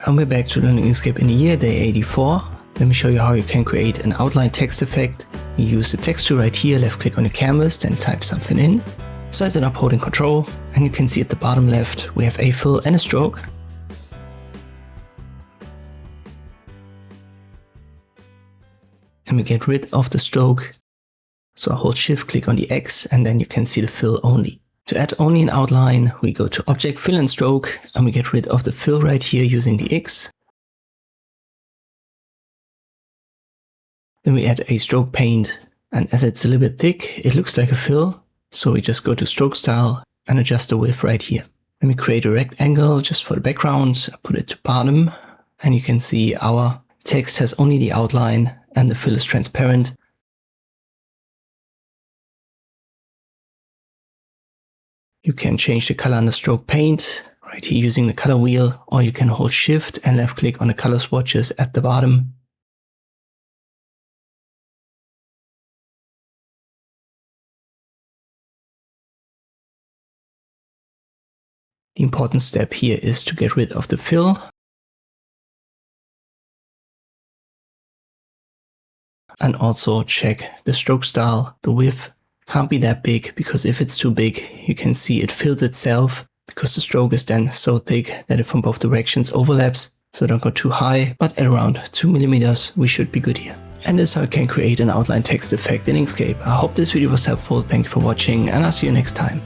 and we're back to learning Inkscape in the year, day 84. Let me show you how you can create an outline text effect. You use the text tool right here, left click on the canvas, then type something in. Size it up holding Control, and you can see at the bottom left we have a fill and a stroke. And we get rid of the stroke. So I hold Shift, click on the X, and then you can see the fill only. To add only an outline, we go to Object, Fill and Stroke, and we get rid of the fill right here using the X. Then we add a stroke paint, and as it's a little bit thick, it looks like a fill. So we just go to Stroke Style and adjust the width right here. Let me create a rectangle just for the background, put it to bottom, and you can see our text has only the outline and the fill is transparent. You can change the color on the stroke paint right here using the color wheel, or you can hold Shift and left click on the color swatches at the bottom. The important step here is to get rid of the fill. And also check the stroke style. The width can't be that big, because if it's too big, you can see it fills itself because the stroke is then so thick that it from both directions overlaps. So don't go too high, but at around 2 mm we should be good here. And this is how you can create an outline text effect in Inkscape. I hope this video was helpful. Thank you for watching, and I'll see you next time.